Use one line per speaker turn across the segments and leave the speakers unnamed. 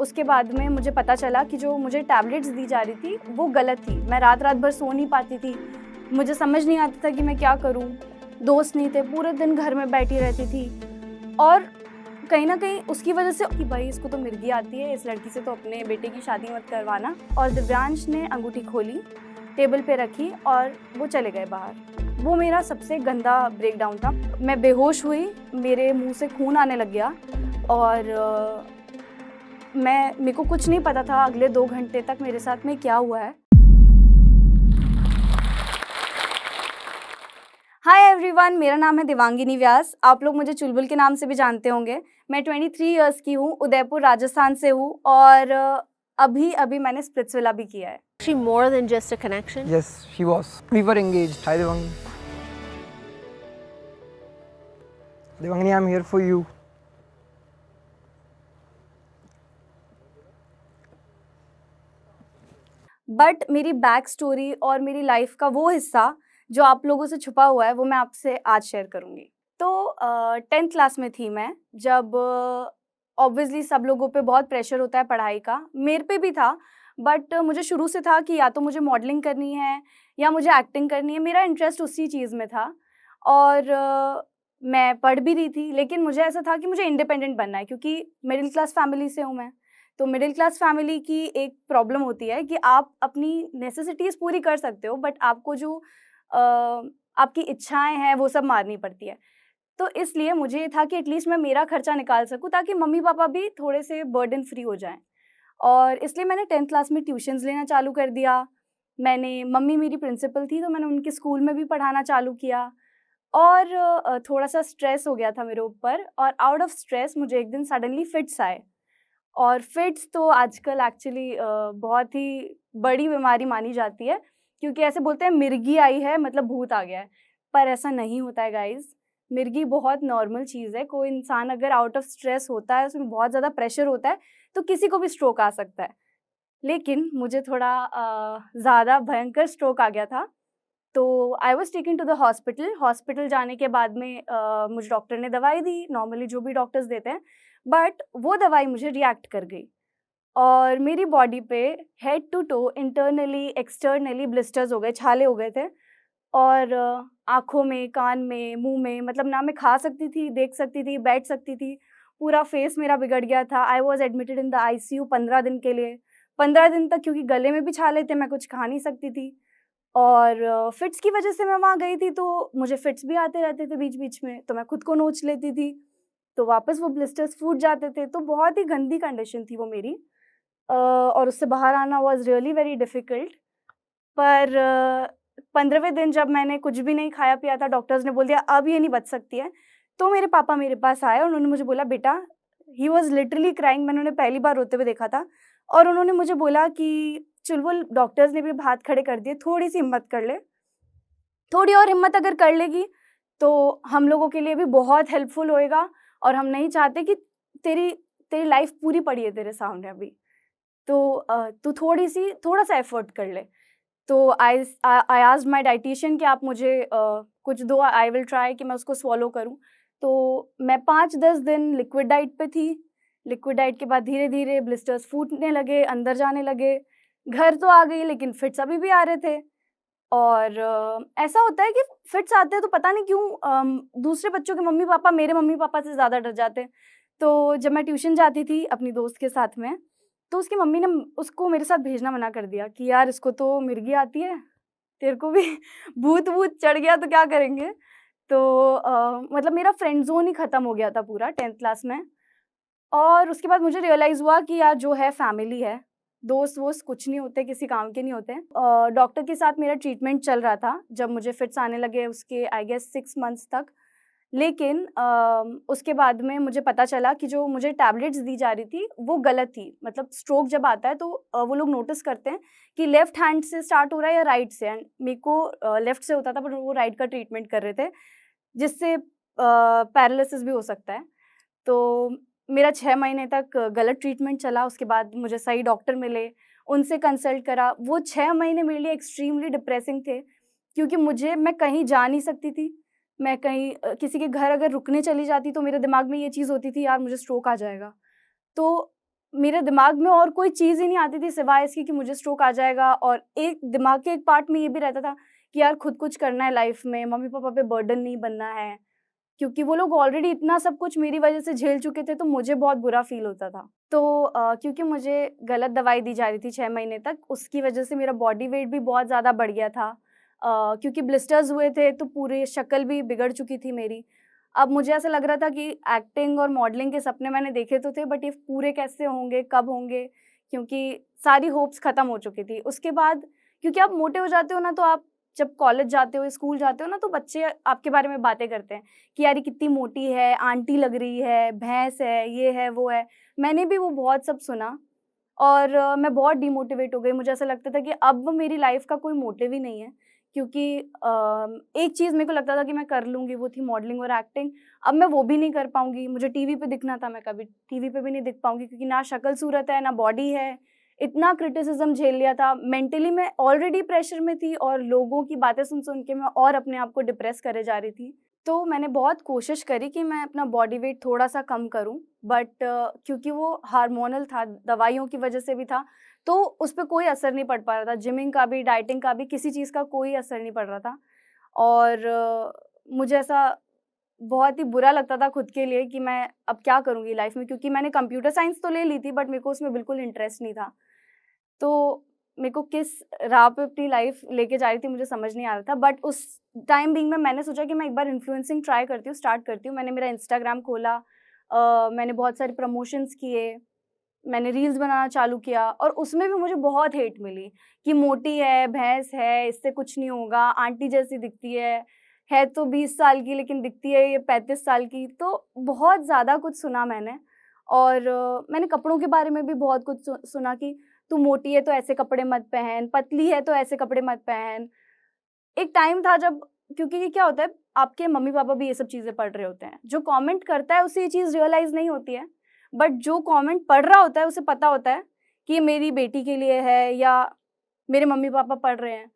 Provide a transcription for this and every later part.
उसके बाद में मुझे पता चला कि जो मुझे टैबलेट्स दी जा रही थी वो गलत थी। मैं रात-रात भर सो नहीं पाती थी। मुझे समझ नहीं आता था कि मैं क्या करूँ? दोस्त नहीं थे, पूरे दिन घर में बैठी रहती थी और कहीं न कहीं उसकी वजह से कि भाई इसको तो मिर्गी आती है, इस लड़की से तो अपने बेटे की शादी मत करवाना। और दिव्यांश ने अंगूठी खोली, टेबल पे रखी और वो चले गए बाहर। वो मेरा सबसे गंदा ब्रेकडाउन था। मैं बेहोश हुई, मेरे मुँह से खून आने लग गया और मेरे को कुछ नहीं पता था अगले 2 घंटे तक मेरे साथ में क्या हुआ है। हाय एवरीवन, मेरा नाम है देवांगिनी व्यास। आप लोग मुझे चुलबुल के नाम से भी जानते होंगे। मैं 23 इयर्स की हूँ, उदयपुर राजस्थान से हूँ और अभी मैंने स्प्लिट्सविला भी किया है।
She more than just a connection?
Yes, she was. We were engaged. Hi Devang. Devangini, I'm here for you.
But मेरी बैक स्टोरी और मेरी लाइफ का वो हिस्सा जो आप लोगों से छुपा हुआ है वो मैं आपसे आज शेयर करूँगी। तो 10th क्लास में थी मैं जब ऑब्वियसली सब लोगों पे बहुत प्रेशर होता है पढ़ाई का, मेरे पे भी था। बट मुझे शुरू से था कि या तो मुझे मॉडलिंग करनी है या मुझे एक्टिंग करनी है। मेरा इंटरेस्ट उसी चीज़ में था और मैं पढ़ भी रही थी, लेकिन मुझे ऐसा था कि मुझे इंडिपेंडेंट बनना है क्योंकि मिडिल क्लास फैमिली से हूँ मैं। तो मिडिल क्लास फैमिली की एक प्रॉब्लम होती है कि आप अपनी नेसेसिटीज़ पूरी कर सकते हो बट आपको जो आपकी इच्छाएँ हैं वो सब मारनी पड़ती है। तो इसलिए मुझे ये था कि एटलीस्ट मैं मेरा खर्चा निकाल सकूँ ताकि मम्मी-पापा भी थोड़े से बर्डन फ्री हो जाएँ। और इसलिए मैंने 10th क्लास में ट्यूशन्स लेना चालू कर दिया। मम्मी मेरी प्रिंसिपल थी तो मैंने उनके स्कूल में भी पढ़ाना चालू किया और थोड़ा-सा स्ट्रेस हो गया था मेरे ऊपर और आउट ऑफ स्ट्रेस मुझे एक दिन सडनली फिट्स आए। और फिट्स तो आजकल एक्चुअली बहुत ही बड़ी बीमारी मानी जाती है क्योंकि ऐसे बोलते हैं मिर्गी आई है मतलब भूत आ गया है, पर ऐसा नहीं होता है गाइज़। मिर्गी बहुत नॉर्मल चीज़ है। कोई इंसान अगर आउट ऑफ स्ट्रेस होता है, उसमें बहुत ज़्यादा प्रेशर होता है, तो किसी को भी स्ट्रोक आ सकता है। लेकिन मुझे थोड़ा ज़्यादा भयंकर स्ट्रोक आ गया था, तो I was taken to the hospital. Hospital जाने के बाद में मुझे डॉक्टर ने दवाई दी, नॉर्मली जो भी डॉक्टर्स देते हैं, बट वो दवाई मुझे रिएक्ट कर गई और मेरी बॉडी पे head to toe internally, externally blisters हो गए, छाले हो गए थे और आँखों में, कान में, मुँह में, मतलब ना मैं खा सकती थी, देख सकती थी, बैठ सकती थी। पूरा फेस मेरा बिगड़ गया था। I was admitted in the ICU 15 दिन के लिए। 15 दिन तक क्योंकि गले में भी छाले थे, मैं कुछ खा नहीं सकती थी और फिट्स की वजह से मैं वहाँ गई थी, तो मुझे फिट्स भी आते रहते थे बीच-बीच में, तो मैं खुद को नोच लेती थी, तो वापस वो ब्लिस्टर्स फूट जाते थे, तो बहुत ही गंदी कंडीशन थी वो मेरी। और उससे बाहर आना वाज़ रियली वेरी डिफ़िकल्ट। पर 15वें दिन जब मैंने कुछ भी नहीं खाया-पिया था, डॉक्टर्स ने बोल दिया अब ये नहीं बच सकती है, तो मेरे पापा मेरे पास आए और उन्होंने मुझे बोला बेटा, ही वाज़ लिटरली क्राइंग, मैंने उन्हें पहली बार रोते हुए देखा था और उन्होंने मुझे बोला कि चुलबुल, डॉक्टर्स ने भी हाथ खड़े कर दिए, थोड़ी-सी हिम्मत कर ले, थोड़ी और हिम्मत अगर कर लेगी, तो हम लोगों के लिए भी बहुत हेल्पफुल होएगा और हम नहीं चाहते कि तेरी तेरी लाइफ़ पूरी पड़ी है तेरे सामने अभी। तो तू थोड़ा-सा एफ़र्ट कर ले। तो आई आस्क्ड माय डायटीशियन कि आप मुझे कुछ दो, आई विल ट्राई कि मैं उसको स्वॉलो करूँ। तो मैं 5-10 दिन लिक्विड डाइट पे थी। लिक्विड डाइट के बाद धीरे-धीरे ब्लिस्टर्स फूटने लगे, अंदर जाने लगे। घर तो आ गई लेकिन फिट्स अभी भी आ रहे थे और ऐसा होता है कि फिट्स आते हैं तो पता नहीं क्यों दूसरे बच्चों के मम्मी-पापा मेरे मम्मी-पापा से ज़्यादा डर जाते हैं। तो जब मैं ट्यूशन जाती थी अपनी दोस्त के साथ में, तो उसकी मम्मी ने उसको मेरे साथ भेजना मना कर दिया कि यार इसको तो मिर्गी आती है, तेरे को भी भूत-वूत चढ़ गया तो क्या करेंगे? तो मतलब मेरा फ्रेंड ज़ोन ही ख़त्म हो गया था पूरा 10th क्लास में और उसके बाद मुझे रियलाइज़ हुआ कि यार जो है फैमिली है, दोस्त-वोस्त कुछ नहीं होते, किसी काम के नहीं होते हैं। डॉक्टर के साथ मेरा ट्रीटमेंट चल रहा था, जब मुझे फिट्स आने लगे उसके आई गेस 6 मंथ्स तक। लेकिन उसके बाद में मुझे पता चला कि जो मुझे टैबलेट्स दी जा रही थी, वो गलत थी। मतलब स्ट्रोक जब आता है तो वो लोग नोटिस करते हैं कि लेफ्ट हैंड से स्टार्ट हो रहा है या राइट से, एंड मेरे को लेफ्ट से होता था पर वो राइट का ट्रीटमेंट कर रहे थे, जिससे पैरालिसिस भी हो सकता है। तो मेरा 6 महीने तक गलत ट्रीटमेंट चला, उसके बाद मुझे सही डॉक्टर मिले, उनसे कंसल्ट करा। वो 6 महीने मेरे लिए एक्सट्रीमली डिप्रेसिंग थे क्योंकि मैं कहीं जा नहीं सकती थी। मैं कहीं किसी के घर अगर रुकने चली जाती तो मेरे दिमाग में ये चीज़ होती थी यार मुझे स्ट्रोक आ जाएगा। तो मेरे दिमाग में और कोई चीज़ ही नहीं आती थी सिवाय इसकी कि मुझे स्ट्रोक आ जाएगा, और एक दिमाग के एक पार्ट में ये भी रहता था कि यार खुद कुछ करना है लाइफ में, मम्मी-पापा पे बर्डन नहीं बनना है। क्योंकि वो लोग ऑलरेडी इतना सब कुछ मेरी वज़ह से झेल चुके थे, तो मुझे बहुत बुरा फ़ील होता था। तो क्योंकि मुझे गलत दवाई दी जा रही थी 6 महीने तक, उसकी वज़ह से मेरा बॉडी वेट भी बहुत ज़्यादा बढ़ गया था। क्योंकि ब्लिस्टर्स हुए थे, तो पूरी शक्ल भी बिगड़ चुकी थी मेरी। अब मुझे ऐसा लग रहा था कि एक्टिंग और मॉडलिंग के सपने मैंने देखे तो थे, बट ये पूरे कैसे होंगे, कब होंगे? क्योंकि सारी होप्स ख़त्म हो चुकी थी। उसके बाद क्योंकि आप मोटे हो जाते हो ना, तो आप जब कॉलेज जाते हो, स्कूल जाते हो ना, तो बच्चे आपके बारे में बातें करते हैं कि यार ये कितनी मोटी है, आंटी लग रही है, भैंस है, ये है, वो है। मैंने भी वो बहुत सब सुना, और मैं बहुत डिमोटिवेट हो गई। मुझे ऐसा लगता था कि अब मेरी लाइफ़ का कोई मोटिव ही नहीं है, क्योंकि एक चीज़ मेरे को लगता था कि मैं कर लूँगी, वो थी मॉडलिंग और एक्टिंग। अब मैं वो भी नहीं कर पाऊँगी। मुझे टीवी पे दिखना था, मैं कभी टीवी पे भी नहीं दिख पाऊँगी, क्योंकि ना शक्ल-सूरत है, ना बॉडी है। इतना क्रिटिसिज़्म झेल लिया था। मेंटली मैं ऑलरेडी प्रेशर में थी, और लोगों की बातें सुन-सुन के मैं और अपने आप को डिप्रेस करे जा रही थी। तो मैंने बहुत कोशिश करी कि मैं अपना बॉडी वेट थोड़ा-सा कम करूँ, बट क्योंकि वो हार्मोनल था, दवाइयों की वज़ह से भी था, तो उस पे कोई असर नहीं पड़ पा रहा था। जिमिंग का भी, डाइटिंग का भी, किसी चीज़ का कोई असर नहीं पड़ रहा था। और मुझे ऐसा बहुत ही बुरा लगता था खुद के लिए कि मैं अब क्या करूँगी लाइफ़ में, क्योंकि मैंने कंप्यूटर साइंस तो ले ली थी, बट मेरे को उसमें बिल्कुल इंटरेस्ट नहीं था। तो मेरे को किस राह पे अपनी लाइफ़ लेके जा रही थी मुझे समझ नहीं आ रहा था, बट उस टाइम बीइंग में मैंने सोचा कि मैं एक बार इन्फ्लुएंसिंग ट्राई करती हूँ, स्टार्ट करती हूँ। मैंने मेरा इंस्टाग्राम खोला, मैंने बहुत सारे प्रमोशंस किए, मैंने रील्स बनाना चालू किया, और उसमें भी मुझे बहुत हेट मिली कि मोटी है, भैंस है, इससे कुछ नहीं होगा, आंटी जैसी दिखती है तो 20 साल की लेकिन दिखती है ये 35 साल की। तो बहुत ज़्यादा कुछ सुना मैंने, और मैंने कपड़ों के बारे में भी बहुत कुछ सुना कि तू मोटी है तो ऐसे कपड़े मत पहन, पतली है तो ऐसे कपड़े मत पहन। एक टाइम था जब, क्योंकि ये क्या होता है, आपके मम्मी-पापा भी ये सब चीज़ें पढ़ रहे होते हैं। जो कमेंट करता है उसे ये चीज़ रियलाइज़ नहीं होती है, बट जो कमेंट पढ़ रहा होता है उसे पता होता है कि ये मेरी बेटी के लिए है, या मेरे मम्मी-पापा पढ़ रहे हैं।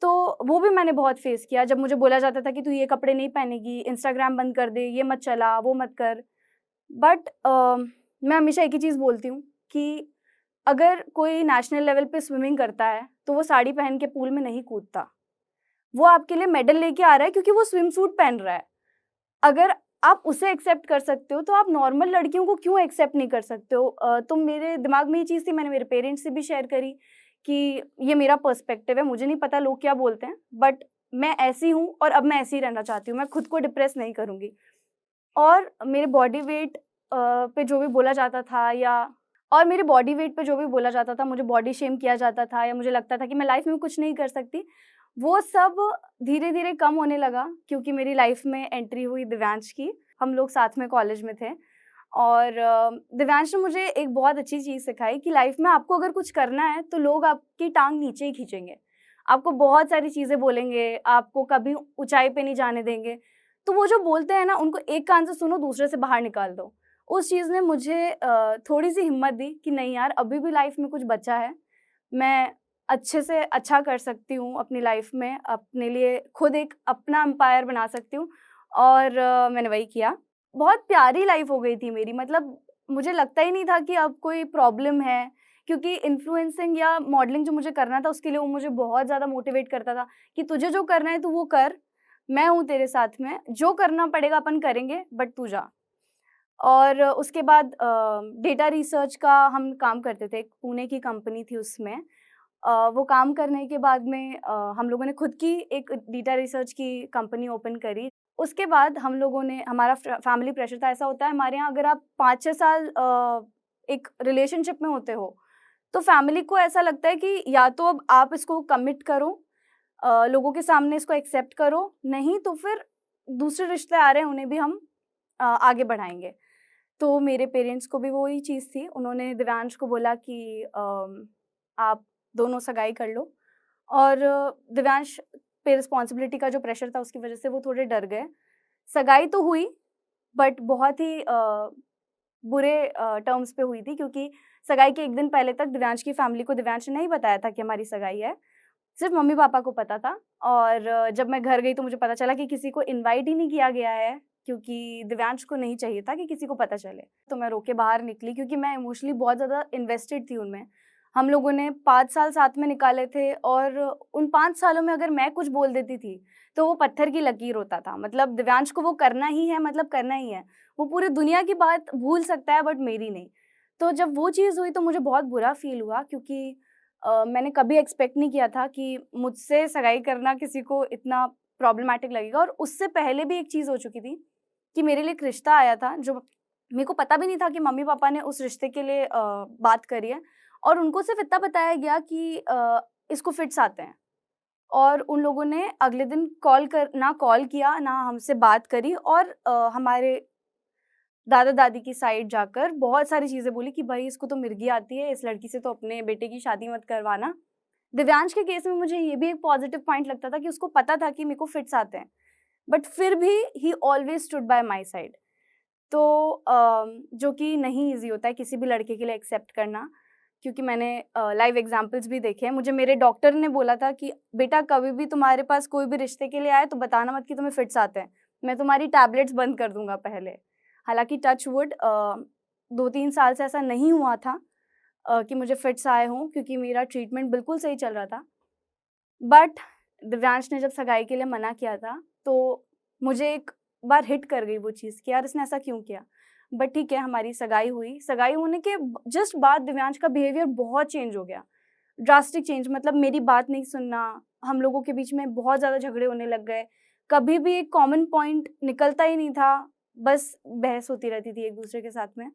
तो वो भी मैंने बहुत फेस किया, जब मुझे बोला जाता था कि तू ये कपड़े नहीं पहनेगी, इंस्टाग्राम बंद कर दे, ये मत चला, वो मत कर। बट मैं हमेशा एक ही चीज़ बोलती हूँ कि अगर कोई नेशनल लेवल पे स्विमिंग करता है, तो वो साड़ी पहन के पूल में नहीं कूदता। वो आपके लिए मेडल लेके आ रहा है क्योंकि वो स्विम सूट पहन रहा है। अगर आप उसे एक्सेप्ट कर सकते हो, तो आप नॉर्मल लड़कियों को क्यों एक्सेप्ट नहीं कर सकते हो? तो मेरे दिमाग में ये चीज़ थी, मैंने मेरे पेरेंट्स से भी शेयर करी कि ये मेरा पर्सपेक्टिव है, मुझे नहीं पता लोग क्या बोलते हैं, बट मैं ऐसी हूँ और अब मैं ऐसे ही रहना चाहती हूँ, मैं खुद को डिप्रेस नहीं करूँगी। और मेरे बॉडी वेट पे जो भी बोला जाता था, या और मेरे बॉडी वेट पे जो भी बोला जाता था, मुझे बॉडी शेम किया जाता था, या मुझे लगता था कि मैं लाइफ़ में कुछ नहीं कर सकती, वो सब धीरे-धीरे कम होने लगा, क्योंकि मेरी लाइफ़ में एंट्री हुई दिव्यांश की। हम लोग साथ में कॉलेज में थे, और दिव्यांश ने मुझे एक बहुत अच्छी चीज़ सिखाई कि लाइफ़ में आपको अगर कुछ करना है, तो लोग आपकी टाँग नीचे ही खींचेंगे। आपको बहुत सारी चीज़ें बोलेंगे, आपको कभी ऊँचाई पे नहीं जाने देंगे। तो वो जो बोलते हैं ना, उनको एक कान से सुनो, दूसरे से बाहर निकाल दो। उस चीज़ ने मुझे थोड़ी-सी हिम्मत दी कि नहीं यार, अभी भी लाइफ़ में कुछ बचा है। मैं अच्छे से अच्छा कर सकती हूँ अपनी लाइफ़ में, अपने लिए खुद एक अपना एम्पायर बना सकती हूँ, और मैंने वही किया। बहुत प्यारी लाइफ़ हो गई थी मेरी, मतलब मुझे लगता ही नहीं था कि अब कोई प्रॉब्लम है, क्योंकि इन्फ्लुएंसिंग या मॉडलिंग जो मुझे करना था, उसके लिए वो मुझे बहुत ज़्यादा मोटिवेट करता था कि तुझे जो करना है तू वो कर, मैं हूँ तेरे साथ में, जो करना पड़ेगा अपन करेंगे, बट तू जा। और उसके बाद डेटा रिसर्च का हम काम करते थे, एक पुणे की कंपनी थी उसमें। वो काम करने के बाद में हम लोगों ने खुद की एक डेटा रिसर्च की कंपनी ओपन करी। उसके बाद हम लोगों ने, हमारा फैमिली प्रेशर था, ऐसा होता है हमारे यहाँ, अगर आप 5-6 साल एक रिलेशनशिप में होते हो, तो फैमिली को ऐसा लगता है कि या तो अब आप इसको कमिट करो, लोगों के सामने इसको एक्सेप्ट करो, नहीं तो फिर दूसरे रिश्ते आ रहे हैं, उन्हें भी हम आगे बढ़ाएँगे। तो मेरे पेरेंट्स को भी वही चीज़ थी, उन्होंने दिव्यांश को बोला कि आप दोनों सगाई कर लो, और दिव्यांश पे रिस्पॉन्सिबिलिटी का जो प्रेशर था, उसकी वजह से वो थोड़े डर गए। सगाई तो हुई, बट बहुत ही बुरे टर्म्स पे हुई थी, क्योंकि सगाई के 1 दिन पहले तक दिव्यांश की फैमिली को दिव्यांश ने नहीं बताया था कि हमारी सगाई है। सिर्फ़ मम्मी-पापा को पता था, और जब मैं घर गई तो मुझे पता चला कि किसी को इनवाइट ही नहीं किया गया है क्योंकि दिव्यांश को नहीं चाहिए था कि किसी को पता चले। तो मैं रो के बाहर निकली क्योंकि मैं इमोशनली बहुत ज़्यादा इन्वेस्टेड थी उनमें। हम लोगों ने 5 साल साथ में निकाले थे और उन 5 सालों में अगर मैं कुछ बोल देती थी, तो वो पत्थर की लकीर होता था। मतलब दिव्यांश को वो करना ही है, मतलब करना ही है। वो पूरी दुनिया की बात भूल सकता है बट मेरी नहीं। तो जब वो चीज़ हुई तो मुझे बहुत बुरा फ़ील हुआ क्योंकि मैंने कभी एक्सपेक्ट नहीं किया था कि मुझसे सगाई करना किसी को इतना प्रॉब्लमैटिक लगेगा। और उससे पहले भी एक चीज़ हो चुकी थी कि मेरे लिए एक रिश्ता आया था जो मेरे को पता भी नहीं था कि मम्मी-पापा ने उस रिश्ते के लिए बात करी है और उनको सिर्फ़ इतना बताया गया कि इसको फिट्स आते हैं। और उन लोगों ने अगले दिन कॉल किया, ना हमसे बात करी और हमारे दादा-दादी की साइड जाकर बहुत सारी चीज़ें बोली कि भाई इसको तो मिर्गी आती है, इस लड़की से तो अपने बेटे की शादी मत करवाना। दिव्यांश के केस में मुझे ये भी एक पॉज़िटिव पॉइंट लगता था कि उसको पता था कि मेरे को फिट्स आते हैं, बट फिर भी he always stood by my side. तो जो कि नहीं ईज़ी होता है किसी भी लड़के के लिए एक्सेप्ट करना, क्योंकि मैंने लाइव एग्ज़ाम्पल्स भी देखे हैं। मुझे मेरे डॉक्टर ने बोला था कि बेटा कभी भी तुम्हारे पास कोई भी रिश्ते के लिए आए तो बताना मत कि तुम्हें फिट्स आते हैं, मैं तुम्हारी टैबलेट्स बंद कर दूँगा पहले। हालाँकि टच वुड 2-3 साल से ऐसा नहीं हुआ था कि मुझे फिट्स आए हों क्योंकि मेरा ट्रीटमेंट बिल्कुल सही चल रहा था। बट दिव्यांश ने जब सगाई के लिए मना किया था, तो मुझे एक बार हिट कर गई वो चीज़ कि यार इसने ऐसा क्यों किया? बट ठीक है, हमारी सगाई हुई। सगाई होने के जस्ट बाद दिव्यांश का बिहेवियर बहुत चेंज हो गया। ड्रास्टिक चेंज, मतलब मेरी बात नहीं सुनना, हम लोगों के बीच में बहुत ज़्यादा झगड़े होने लग गए। कभी भी एक कॉमन पॉइंट निकलता ही नहीं था, बस बहस होती रहती थी एक-दूसरे के साथ में।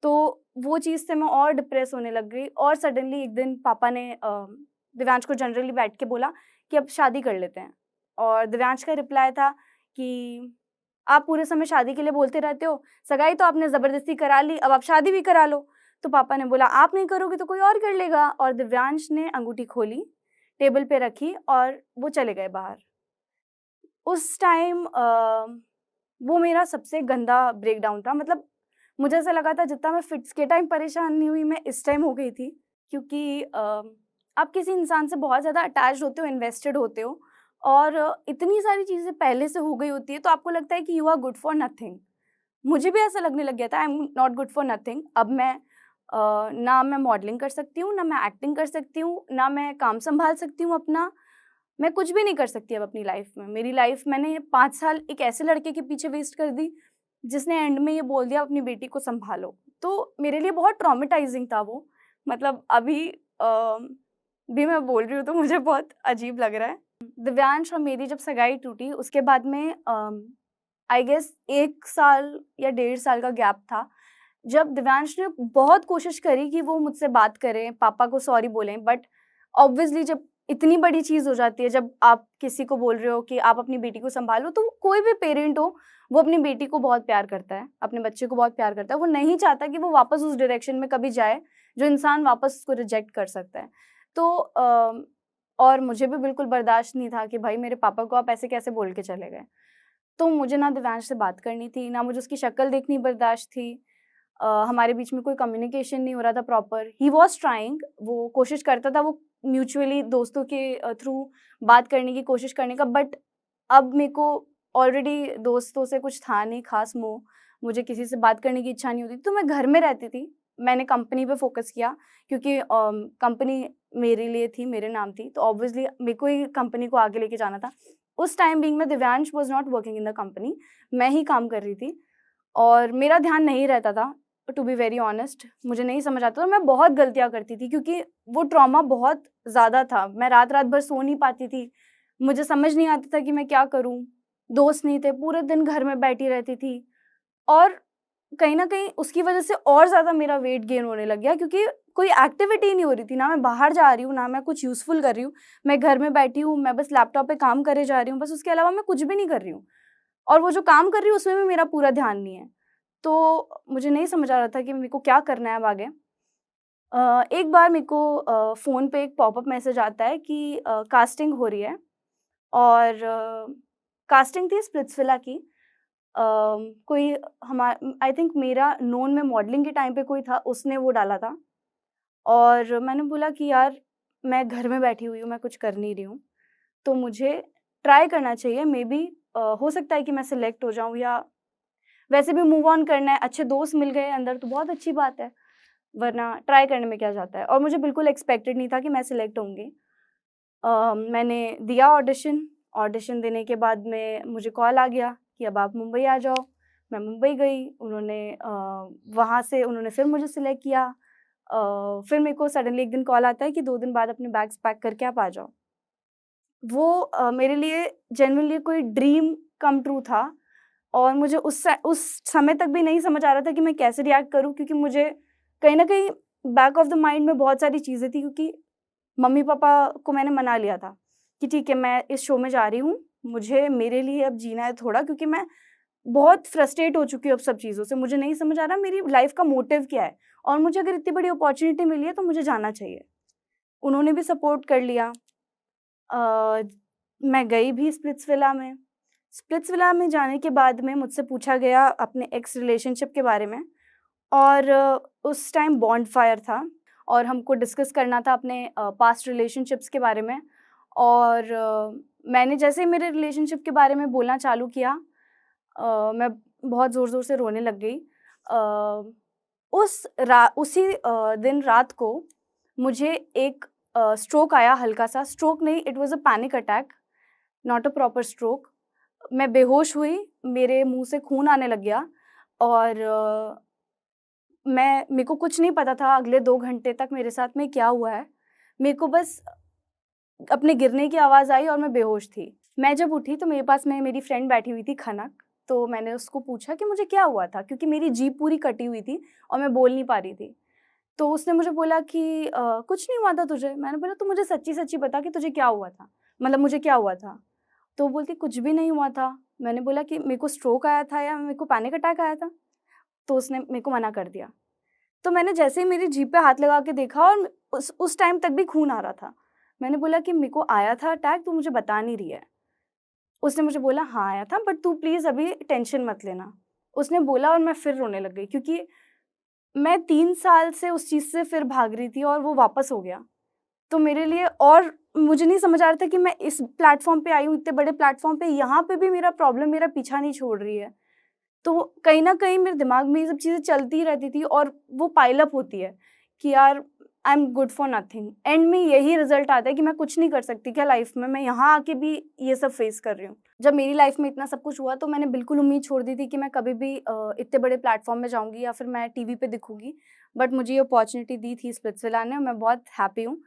तो वो चीज़ से मैं और डिप्रेस होने लग गई और सडनली एक दिन पापा ने दिव्यांश को जनरली बैठ के बोला कि अब शादी कर लेते हैं। और दिव्यांश का रिप्लाई था कि आप पूरे समय शादी के लिए बोलते रहते हो, सगाई तो आपने ज़बरदस्ती करा ली, अब आप शादी भी करा लो। तो पापा ने बोला आप नहीं करोगे तो कोई और कर लेगा, और दिव्यांश ने अंगूठी खोली, टेबल पे रखी और वो चले गए बाहर। उस टाइम वो मेरा सबसे गंदा ब्रेकडाउन था। मतलब मुझे ऐसा लगा था जितना मैं फिट्स के टाइम परेशान नहीं हुई, मैं इस टाइम हो गई थी। क्योंकि आप किसी इंसान से बहुत ज़्यादा अटैच्ड होते हो, इन्वेस्टेड होते हो और इतनी सारी चीज़ें पहले से हो गई होती है तो आपको लगता है कि you are good for nothing. मुझे भी ऐसा लगने लग गया था I am not good for nothing. अब मैं ना मैं मॉडलिंग कर सकती हूँ, ना मैं एक्टिंग कर सकती हूँ, ना मैं काम सँभाल सकती हूँ अपना। मैं कुछ भी नहीं कर सकती अब अपनी लाइफ़ में। मेरी लाइफ़ मैंने 5 साल एक ऐसे लड़के के पीछे वेस्ट कर दी, जिसने एंड में ये बोल दिया अपनी बेटी को सँभालो। तो मेरे लिए बहुत ट्रॉमेटाइज़िंग था वो। मतलब अभी भी मैं बोल रही हूँ तो मुझे बहुत अजीब लग रहा है। दिव्यांश और मेरी जब सगाई टूटी उसके बाद में आई गेस 1 साल या 1.5 साल का गैप था। जब दिव्यांश ने बहुत कोशिश करी कि वो मुझसे बात करें, पापा को सॉरी बोलें, बट ऑब्वियसली जब इतनी बड़ी चीज़ हो जाती है, जब आप किसी को बोल रहे हो कि आप अपनी बेटी को सँभालो, तो कोई भी पेरेंट हो, वो अपनी बेटी को बहुत प्यार करता है, अपने बच्चे को बहुत प्यार करता है। वो नहीं चाहता कि वो वापस उस डायरेक्शन में कभी जाए, जो इंसान वापस उसको रिजेक्ट कर सकता है। तो और मुझे भी बिल्कुल बर्दाश्त नहीं था कि भाई मेरे पापा को आप ऐसे कैसे बोल के चले गए। तो मुझे ना दिव्यांश से बात करनी थी, ना मुझे उसकी शक्ल देखनी बर्दाश्त थी। हमारे बीच में कोई कम्युनिकेशन नहीं हो रहा था प्रॉपर। ही वाज़ ट्राइंग, वो कोशिश करता था, वो म्यूचुअली दोस्तों के थ्रू बात करने की कोशिश करने का, बट अब मेरे को ऑलरेडी दोस्तों से कुछ था नहीं ख़ास मोह, मुझे किसी से बात करने की इच्छा नहीं होती, तो मैं घर में रहती थी। मैंने कंपनी पे फ़ोकस किया क्योंकि कंपनी मेरे लिए थी, मेरे नाम थी, तो ऑब्वियसली मेरे को ही कंपनी को आगे लेके जाना था। उस टाइम बीइंग में Divyansh was not working in the company, मैं ही काम कर रही थी और मेरा ध्यान नहीं रहता था, टू बी वेरी ऑनेस्ट। मुझे नहीं समझ आता था और मैं बहुत गलतियाँ करती थी क्योंकि वो ट्रॉमा बहुत ज़्यादा था। मैं रात-रात भर सो नहीं पाती थी, मुझे समझ नहीं आता था कि मैं क्या करूँ? दोस्त नहीं थे, पूरे दिन घर में बैठी रहती थी और कहीं न कहीं उसकी वज़ह से और ज़्यादा मेरा वेट गेन होने लग गया क्योंकि कोई एक्टिविटी ही नहीं हो रही थी। ना मैं बाहर जा रही हूँ, ना मैं कुछ यूज़फुल कर रही हूँ। मैं घर में बैठी हूँ, मैं बस लैपटॉप पे काम करे जा रही हूँ, बस उसके अलावा मैं कुछ भी नहीं कर रही हूँ। और वो जो काम कर रही हूँ उसमें भी मेरा पूरा ध्यान नहीं है। तो मुझे नहीं समझ आ रहा था कि मेरे को क्या करना है अब आगे। एक बार मेरे को फ़ोन पे एक पॉपअप मैसेज आता है कि कास्टिंग हो रही है और कास्टिंग थी स्प्लिट्सविला की। कोई हमा आई थिंक मेरा नोन में मॉडलिंग के टाइम पे कोई था, उसने वो डाला था और मैंने बोला कि यार मैं घर में बैठी हुई हूँ, मैं कुछ कर नहीं रही हूँ, तो मुझे ट्राई करना चाहिए, मेबी हो सकता है कि मैं सिलेक्ट हो जाऊँ या वैसे भी मूव ऑन करना है, अच्छे दोस्त मिल गए अंदर तो बहुत अच्छी बात है, वरना ट्राई करने में क्या जाता है। और मुझे बिल्कुल एक्सपेक्टेड नहीं था कि मैं सिलेक्ट होंगी। मैंने दिया ऑडिशन देने के बाद में मुझे कॉल आ गया कि अब आप मुंबई आ जाओ। मैं मुंबई गई, उन्होंने वहाँ से उन्होंने फिर मुझे सिलेक्ट किया। फिर मेरे को सडनली एक दिन कॉल आता है कि 2 दिन बाद अपने बैग्स पैक करके आप आ जाओ। वो मेरे लिए जेन्युइनली कोई ड्रीम कम ट्रू था और मुझे उस समय तक भी नहीं समझ आ रहा था कि मैं कैसे रिएक्ट करूँ, क्योंकि मुझे कहीं न कहीं बैक ऑफ द माइंड में बहुत सारी चीज़ें थी, क्योंकि मम्मी-पापा को मैंने मना लिया था कि ठीक है, मैं इस शो में जा रही हूँ, मुझे मेरे लिए अब जीना है थोड़ा, क्योंकि मैं बहुत फ्रस्ट्रेट हो चुकी हूँ अब सब चीज़ों से। मुझे नहीं समझ आ रहा मेरी लाइफ़ का मोटिव क्या है और मुझे अगर इतनी बड़ी अपॉर्च्युनिटी मिली है तो मुझे जाना चाहिए। उन्होंने भी सपोर्ट कर लिया। अ, मैं गई भी स्प्लिट्सविला में। स्प्लिट्सविला में जाने के बाद में मुझसे पूछा गया अपने एक्स रिलेशनशिप के बारे में और उस टाइम बॉन्डफायर था और हमको डिस्कस करना था अपने पास्ट रिलेशनशिप्स के बारे में। और मैंने जैसे ही मेरे रिलेशनशिप के बारे में बोलना चालू किया, मैं बहुत ज़ोर-ज़ोर से रोने लग गई। उसी दिन रात को मुझे एक स्ट्रोक आया, हल्का-सा स्ट्रोक नहीं, it was a panic attack, not a proper stroke. मैं बेहोश हुई, मेरे मुँह से खून आने लग गया और मेरे को कुछ नहीं पता था अगले 2 घंटे तक मेरे साथ में क्या हुआ है। मेरे को बस अपने गिरने की आवाज़ आई और मैं बेहोश थी। मैं जब उठी तो मेरे पास में मेरी फ्रेंड बैठी हुई थी खनक, तो मैंने उसको पूछा कि मुझे क्या हुआ था? क्योंकि मेरी जीभ पूरी कटी हुई थी और मैं बोल नहीं पा रही थी। तो उसने मुझे बोला कि कुछ नहीं हुआ था तुझे? मैंने बोला तू मुझे सच्ची-सच्ची बता कि तुझे क्या हुआ था? मतलब मुझे क्या हुआ था? तो वो बोलती कुछ भी नहीं हुआ था। मैंने बोला कि मेरे को स्ट्रोक आया था या मेरे को पैनिक अटैक आया था? तो उसने मेरे को मना कर दिया। तो मैंने जैसे ही मेरी जीभ पे हाथ लगा के देखा और उस टाइम तक भी खून आ रहा था। मैंने बोला कि मेरे को आया था अटैक, तू मुझे बता नहीं रही है। उसने मुझे बोला हाँ आया था, बट तू प्लीज़ अभी टेंशन मत लेना। उसने बोला और मैं फिर रोने लग गई, क्योंकि मैं 3 साल से उस चीज़ से फिर भाग रही थी और वो वापस हो गया। तो मेरे लिए और मुझे नहीं समझ आ रहा था कि मैं इस प्लेटफ़ॉर्म पे आई हूँ, इतने बड़े प्लेटफ़ॉर्म पे, यहाँ पे भी मेरा प्रॉब्लम मेरा पीछा नहीं छोड़ रही है। तो कहीं न कहीं मेरे दिमाग में ये सब चीज़ें चलती ही रहती थी और वो पाइल अप होती है कि यार I am good for nothing. And में यही रिज़ल्ट आता है कि मैं कुछ नहीं कर सकती क्या लाइफ़ में? मैं यहाँ आके भी ये सब फ़ेस कर रही हूँ। जब मेरी लाइफ़ में इतना सब कुछ हुआ तो मैंने बिल्कुल उम्मीद छोड़ दी थी कि मैं कभी भी इतने बड़े प्लेटफ़ॉर्म में जाऊँगी या फिर मैं टीवी पे दिखूँगी। बट मुझे ये अपॉर्च्युनिटी दी थी स्प्लिट्सविला ने और मैं बहुत हैप्पी हूँ।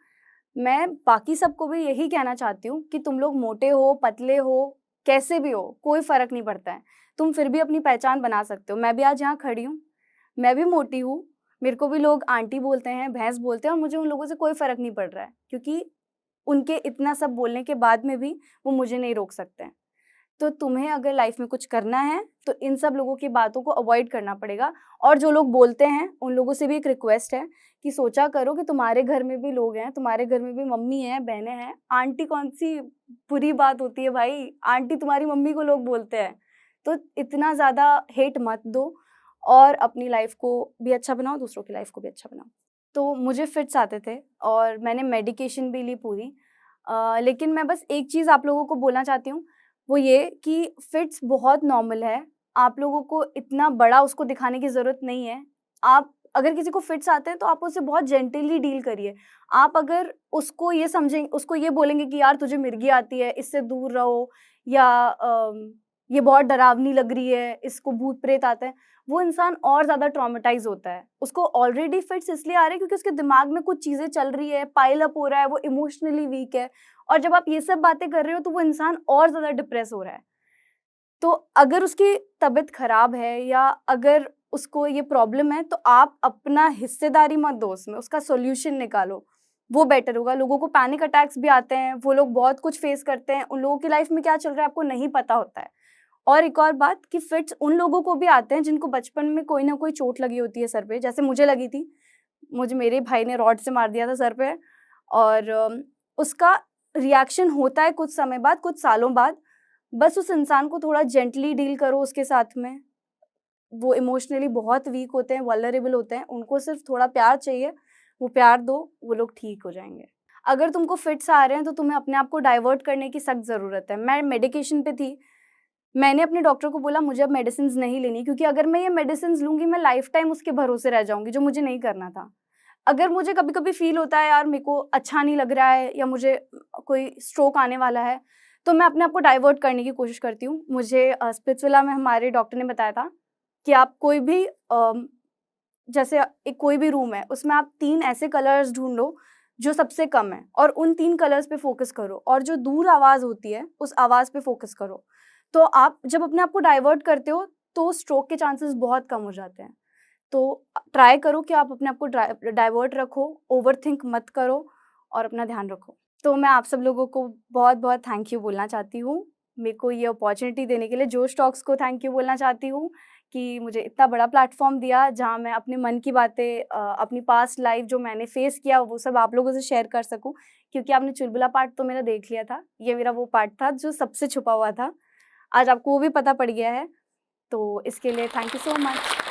मैं बाकी सबको भी यही कहना चाहती हूँ कि तुम लोग मोटे हो, पतले हो, कैसे भी हो, कोई फ़र्क नहीं पड़ता है। तुम फिर भी अपनी पहचान बना सकते हो। मैं भी आज यहाँ खड़ी हूँ, मैं भी मोटी हूँ, मेरे को भी लोग आंटी बोलते हैं, भैंस बोलते हैं और मुझे उन लोगों से कोई फ़र्क नहीं पड़ रहा है, क्योंकि उनके इतना सब बोलने के बाद में भी वो मुझे नहीं रोक सकते हैं। तो तुम्हें अगर लाइफ में कुछ करना है, तो इन सब लोगों की बातों को अवॉइड करना पड़ेगा। और जो लोग बोलते हैं, उन लोगों से भी एक रिक्वेस्ट है कि सोचा करो कि तुम्हारे घर में भी लोग हैं, तुम्हारे घर में भी मम्मी हैं, बहनें हैं। आंटी कौन-सी बुरी बात होती है भाई, आंटी तुम्हारी मम्मी को लोग बोलते हैं। तो इतना ज़्यादा हेट मत दो और अपनी लाइफ को भी अच्छा बनाओ, दूसरों की लाइफ को भी अच्छा बनाओ। तो मुझे फिट्स आते थे और मैंने मेडिकेशन भी ली पूरी। लेकिन मैं बस एक चीज़ आप लोगों को बोलना चाहती हूँ, वो ये कि फिट्स बहुत नॉर्मल है। आप लोगों को इतना बड़ा उसको दिखाने की ज़रूरत नहीं है। आप अगर किसी को फिट्स आते हैं तो आप उससे बहुत जेंटली डील करिए। आप अगर उसको ये बोलेंगे कि यार तुझे मिर्गी आती है, इससे दूर रहो या ये बहुत डरावनी लग रही है, इसको भूत-प्रेत आता है, वो इंसान और ज़्यादा ट्रॉमेटाइज़ होता है। उसको ऑलरेडी फिट्स इसलिए आ रहे हैं क्योंकि उसके दिमाग में कुछ चीज़ें चल रही है, पाइल अप हो रहा है, वो इमोशनली वीक है और जब आप ये सब बातें कर रहे हो तो वो इंसान और ज़्यादा डिप्रेस हो रहा है। तो अगर उसकी तबीयत खराब है या अगर उसको ये प्रॉब्लम है तो आप अपना हिस्सेदारी मत दो उसमें, उसका सॉल्यूशन निकालो, वो बेटर होगा। लोगों को पैनिक अटैक्स भी आते हैं, वो लोग बहुत कुछ फेस करते हैं, उन लोगों की लाइफ में क्या चल रहा है आपको नहीं पता होता है। और एक और बात कि फिट्स उन लोगों को भी आते हैं जिनको बचपन में कोई ना कोई चोट लगी होती है सर पे, जैसे मुझे लगी थी। मुझे मेरे भाई ने रॉड से मार दिया था सर पे और उसका रिएक्शन होता है कुछ समय बाद, कुछ सालों बाद। बस उस इंसान को थोड़ा जेंटली डील करो उसके साथ में। वो इमोशनली बहुत वीक होते हैं, वल्नरेबल होते हैं, उनको सिर्फ थोड़ा प्यार चाहिए, वो प्यार दो, वो लोग ठीक हो जाएँगे। अगर तुमको फिट्स आ रहे हैं तो तुम्हें अपने आप को डाइवर्ट करने की सख्त ज़रूरत है। मैं मेडिकेशन पे थी, मैंने अपने डॉक्टर को बोला मुझे अब मेडिसिन्स नहीं लेनी, क्योंकि अगर मैं ये मेडिसिन्स लूँगी मैं लाइफ टाइम उसके भरोसे रह जाऊँगी, जो मुझे नहीं करना था। अगर मुझे कभी-कभी फ़ील होता है यार मेरे को अच्छा नहीं लग रहा है या मुझे कोई स्ट्रोक आने वाला है, तो मैं अपने आप को डाइवर्ट करने की कोशिश करती हूँ। मुझे स्पिरिचुअला में हमारे डॉक्टर ने बताया था कि आप कोई भी जैसे एक कोई भी रूम है, उसमें आप 3 ऐसे कलर्स ढूँढो जो सबसे कम है और उन 3 कलर्स पे फ़ोकस करो और जो दूर आवाज़ होती है, उस आवाज़ पे फ़ोकस करो। तो आप जब अपने आप को डाइवर्ट करते हो, तो स्ट्रोक के चांसेस बहुत कम हो जाते हैं। तो ट्राई करो कि आप अपने आप को डाइवर्ट रखो, ओवरथिंक मत करो और अपना ध्यान रखो। तो मैं आप सब लोगों को बहुत-बहुत थैंक यू बोलना चाहती हूँ। मेरे को ये अपॉर्च्युनिटी देने के लिए जोश टॉक्स को थैंक यू बोलना चाहती हूँ कि मुझे इतना बड़ा प्लेटफ़ॉर्म दिया, जहाँ मैं अपने मन की बातें अपनी पास्ट लाइफ़ जो मैंने फ़ेस किया, वो सब आप लोगों से शेयर कर सकूँ। क्योंकि आपने चुलबुला पार्ट तो मेरा देख लिया था, ये मेरा वो पार्ट था जो सबसे छुपा हुआ था। आज आपको वो भी पता पड़ गया है, तो इसके लिए थैंक यू सो मच।